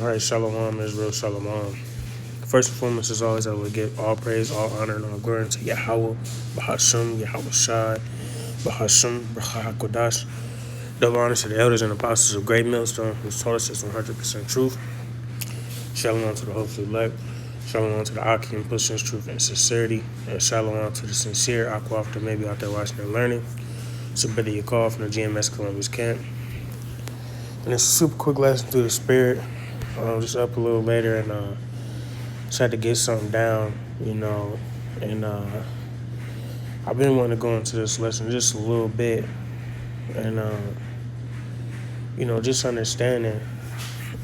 All right, Shalom, Israel, Shalom. First and foremost, as always, I will give all praise, all honor, and all glory to Yahweh, Bahasham, Yahweh Shai, Bahasham, Bahakodash. Double honor to the elders and apostles of Great Millstone, whose taught us is 100% truth. Shalom to the hopefully elect. Shalom to the Akim, pushing truth and sincerity. And shalom to the sincere Aqua that may be out there watching and learning. So, Brother Yakov from the GMS Columbus camp. And it's a super quick lesson through the spirit. Just up a little later and just had to get something down, And I've been wanting to go into this lesson just a little bit, and just understanding,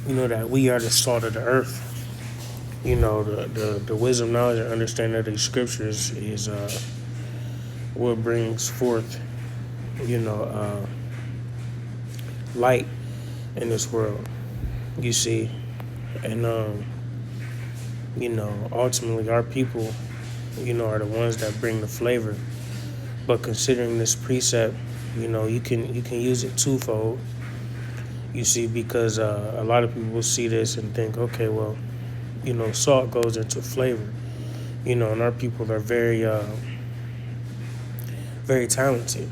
that we are the salt of the earth. The wisdom, knowledge, and understanding of these scriptures is what brings forth, light in this world. You see, and ultimately our people, are the ones that bring the flavor. But considering this precept, you can use it twofold. You see, because a lot of people will see this and think, okay, well, salt goes into flavor. And our people are very, very talented.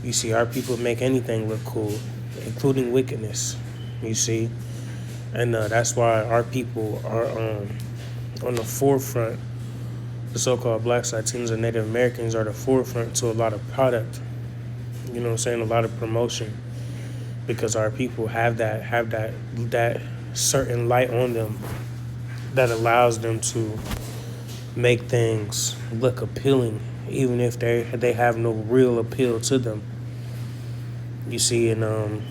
You see, our people make anything look cool, including wickedness. You see, and that's why our people are on the forefront. The so-called blacks, Latinos, and Native Americans are the forefront to a lot of product. You know what I'm saying? A lot of promotion, because our people have that certain light on them that allows them to make things look appealing, even if they have no real appeal to them. You see, and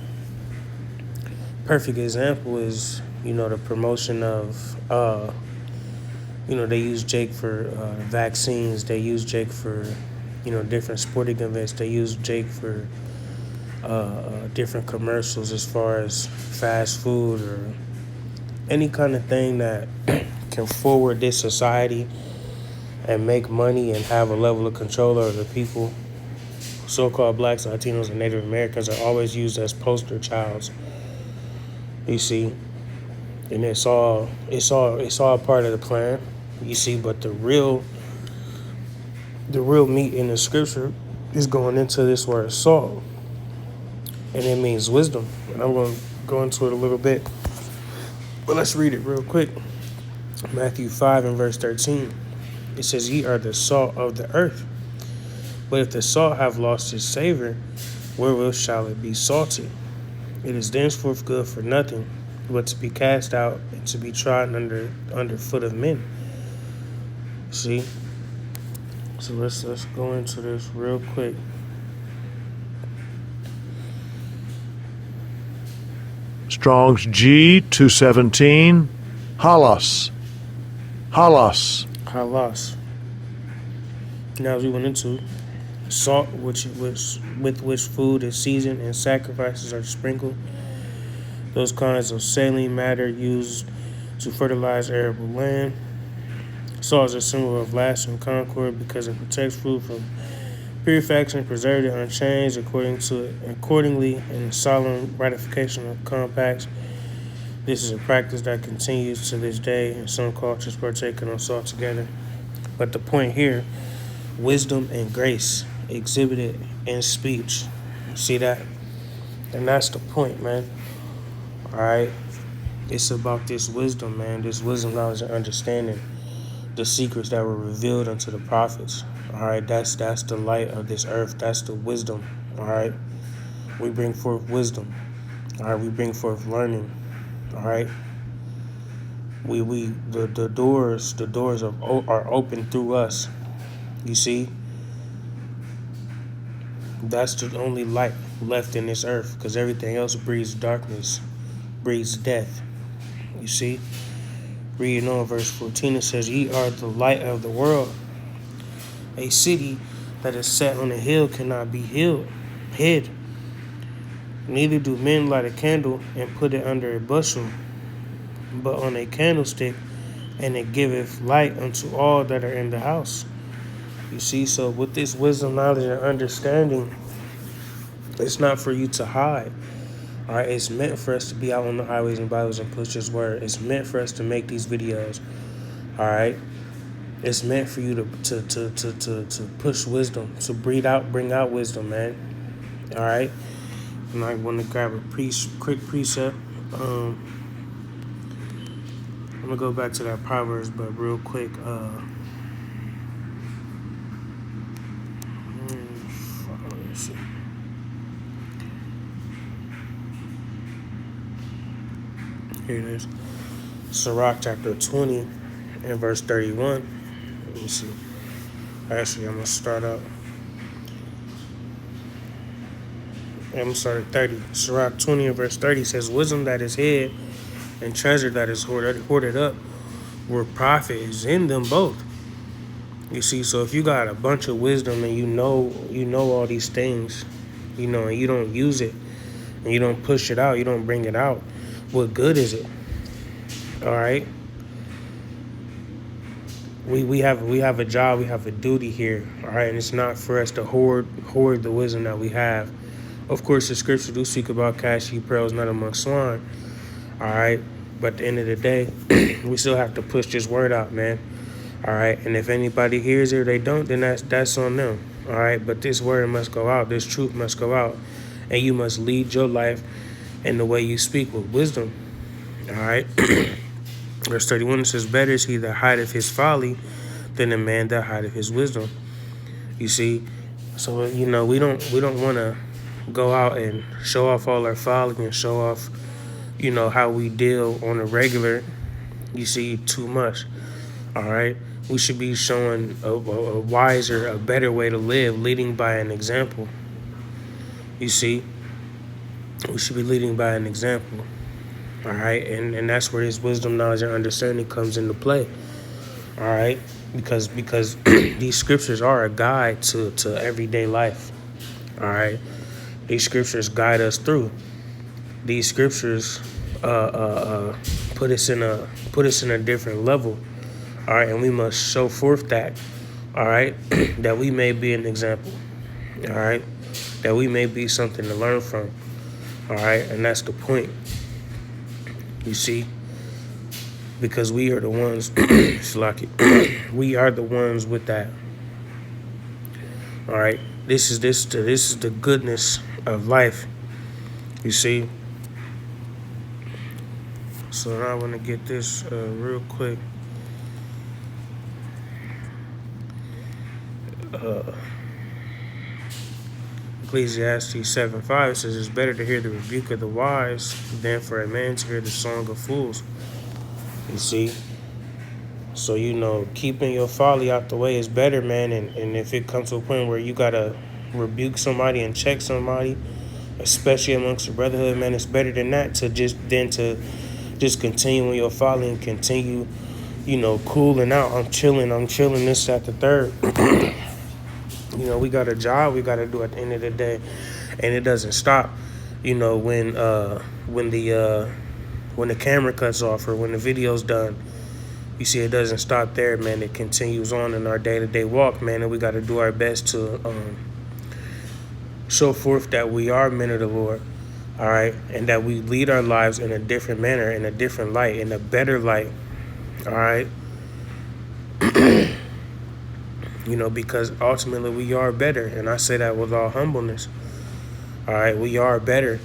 perfect example is the promotion of they use Jake for vaccines. They use Jake for different sporting events. They use Jake for different commercials as far as fast food or any kind of thing that can forward this society and make money and have a level of control over the people. So-called blacks, Latinos, and Native Americans are always used as poster childs. You see, and it's all part of the plan. You see, but the real meat in the scripture is going into this word salt, and it means wisdom. And I'm going to go into it a little bit, but let's read it real quick. Matthew 5 and verse 13. It says, "Ye are the salt of the earth. But if the salt have lost its savor, wherewith shall it be salted? It is thenceforth good for nothing, but to be cast out and to be trodden under foot of men." See? So let's go into this real quick. Strong's G 217. Halas. Halas. Halas. Now, as we went into salt, with which food is seasoned and sacrifices are sprinkled, those kinds of saline matter used to fertilize arable land. Salt is a symbol of lasting concord because it protects food from putrefaction, preserved it unchanged accordingly in solemn ratification of compacts. This is a practice that continues to this day, and some cultures partaking on salt together. But the point here, wisdom and grace exhibited in speech. See that? And that's the point, man. All right? It's about this wisdom, man. This wisdom, knowledge, and understanding. The secrets that were revealed unto the prophets. All right? That's the light of this earth. That's the wisdom. All right? We bring forth wisdom. All right? We bring forth learning. All right? The doors are open through us. You see? That's the only light left in this earth, because everything else breeds darkness, breeds death. You see? Reading on verse 14, it says, "Ye are the light of the world. A city that is set on a hill cannot be hid. Neither do men light a candle and put it under a bushel, but on a candlestick, and it giveth light unto all that are in the house." You see, so with this wisdom, knowledge, and understanding, it's not for you to hide. All right, it's meant for us to be out on the highways and byways and push His word. It's meant for us to make these videos. All right, it's meant for you to push wisdom, to bring out wisdom, man. All right, and I want to grab a quick precept. I'm gonna go back to that Proverbs, but real quick. Let's see. Here it is. Sirach chapter 20 and verse 31. Let me see. Actually, I'm gonna start out. I'm gonna start at 30. Sirach 20 and verse 30 says, "Wisdom that is hid and treasure that is hoarded up, where profit is in them both." You see, so if you got a bunch of wisdom and you know all these things, and you don't use it, and you don't push it out, you don't bring it out, what good is it? All right. We have a job, we have a duty here. All right, and it's not for us to hoard the wisdom that we have. Of course, the scriptures do speak about cast ye pearls not among swine. All right, but at the end of the day, we still have to push this word out, man. All right, and if anybody hears it or they don't, then that's on them. All right, but this word must go out. This truth must go out, and you must lead your life in the way you speak with wisdom. All right. Verse 31, it says, "Better is he that hideth his folly than a man that hideth his wisdom." You see, so we don't want to go out and show off all our folly and show off, how we deal on a regular. You see, too much. All right, we should be showing a wiser, a better way to live, leading by an example. You see, we should be leading by an example. All right, and that's where His wisdom, knowledge, and understanding comes into play. All right, because these scriptures are a guide to everyday life. All right, these scriptures guide us through. These scriptures put us in a different level. All right, and we must show forth that. All right, that we may be an example. All right, that we may be something to learn from. All right, and that's the point. You see, because we are the ones, we are the ones with that. All right, this is the goodness of life. You see. So now I want to get this real quick. Ecclesiastes 7:5 says, "It's better to hear the rebuke of the wise than for a man to hear the song of fools." You see? So, keeping your folly out the way is better, man. And if it comes to a point where you got to rebuke somebody and check somebody, especially amongst the brotherhood, man, it's better than that to just continue in your folly and continue, cooling out. I'm chilling, this, that, the third. We got a job we got to do at the end of the day, and it doesn't stop. When the camera cuts off or when the video's done, you see, it doesn't stop there, man. It continues on in our day-to-day walk, man, and we got to do our best to show forth that we are men of the Lord, all right, and that we lead our lives in a different manner, in a different light, in a better light, all right. Because ultimately we are better, and I say that with all humbleness. All right, we are better.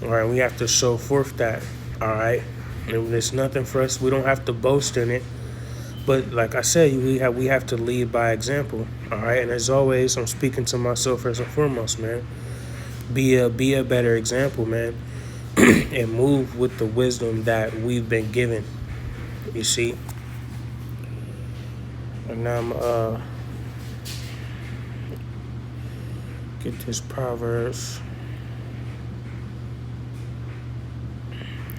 All right, we have to show forth that. All right, and there's nothing for us. We don't have to boast in it, but like I said, we have to lead by example. All right, and as always, I'm speaking to myself first and foremost, man. Be a better example, man, and move with the wisdom that we've been given. You see, and now I'm get this Proverbs.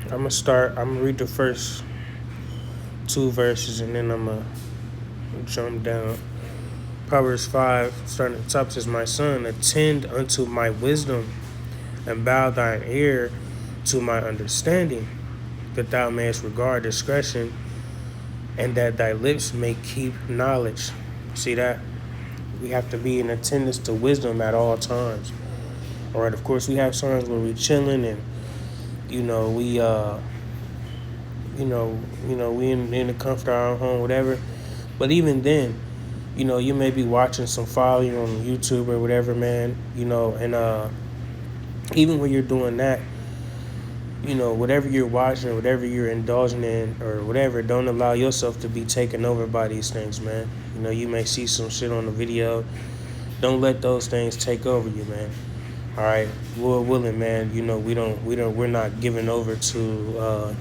I'm gonna read the first 2 verses and then I'm gonna jump down. Proverbs 5, starting at the top, says, "My son, attend unto my wisdom and bow thine ear to my understanding, that thou mayest regard discretion and that thy lips may keep knowledge." See that? We have to be in attendance to wisdom at all times. All right, of course, we have times where we're chilling and You know, we in the comfort of our own home, whatever. But even then, you may be watching some folly on YouTube or whatever, man. And even when you're doing that, whatever you're watching or whatever you're indulging in or whatever, don't allow yourself to be taken over by these things, man. You may see some shit on the video. Don't let those things take over you, man. All right, Lord willing, man. We're not giving over to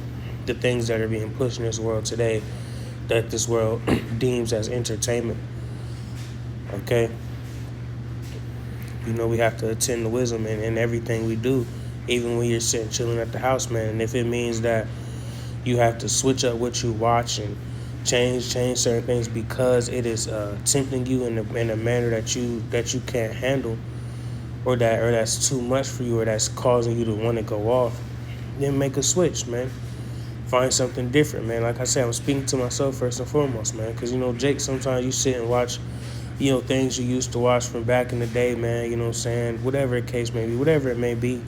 the things that are being pushed in this world today, that this world deems as entertainment. Okay, we have to attend to wisdom in everything we do, even when you're sitting chilling at the house, man. And if it means that you have to switch up what you watch and change certain things because it is tempting you in a manner that you can't handle, or that's too much for you, or that's causing you to want to go off, then make a switch, man. Find something different, man. Like I said, I'm speaking to myself first and foremost, man. Because Jake, sometimes you sit and watch things you used to watch from back in the day, man. You know what I'm saying? Whatever the case may be, whatever it may be.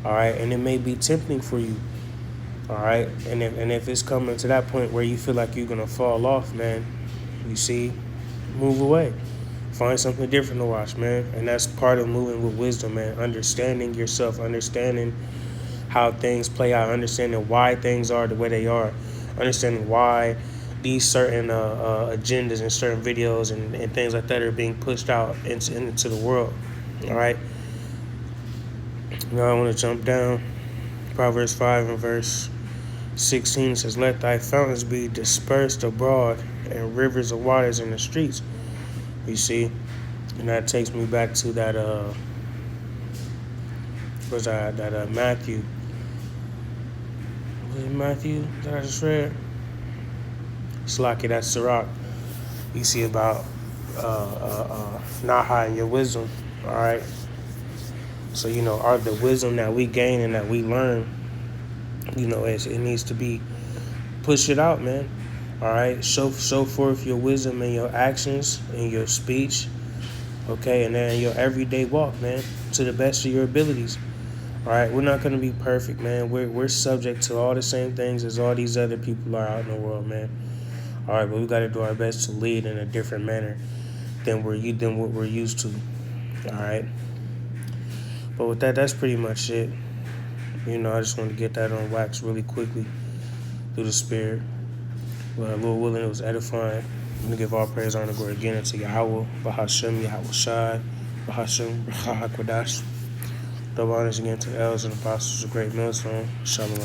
All right, and it may be tempting for you. All right, and if it's coming to that point where you feel like you're gonna fall off, man, you see, move away. Find something different to watch, man. And that's part of moving with wisdom, man. Understanding yourself, understanding how things play out, understanding why things are the way they are, understanding why these certain agendas and certain videos and things like that are being pushed out into the world. All right. Now I want to jump down. Proverbs 5 and verse 16 says, "Let thy fountains be dispersed abroad, and rivers of waters in the streets." You see, and that takes me back to that Matthew. Was it Matthew that I just read? Slaki, that's Sirach. You see about not hiding your wisdom. All right. So the wisdom that we gain and that we learn, it needs to be push it out, man. All right. Show forth your wisdom in your actions, in your speech, okay, and then your everyday walk, man, to the best of your abilities. All right, we're not gonna be perfect, man. We're subject to all the same things as all these other people are out in the world, man. All right, but we got to do our best to lead in a different manner than what we're used to. All right. But with that, that's pretty much it. I just want to get that on wax really quickly through the spirit. Lord willing, it was edifying. I'm gonna give all praise, honor, glory again unto Yahweh, Bahashem, Yahweh Shai, Bahashem, Rahakwadash. Double honors again to the elders and apostles of Great Millstone. Shalom.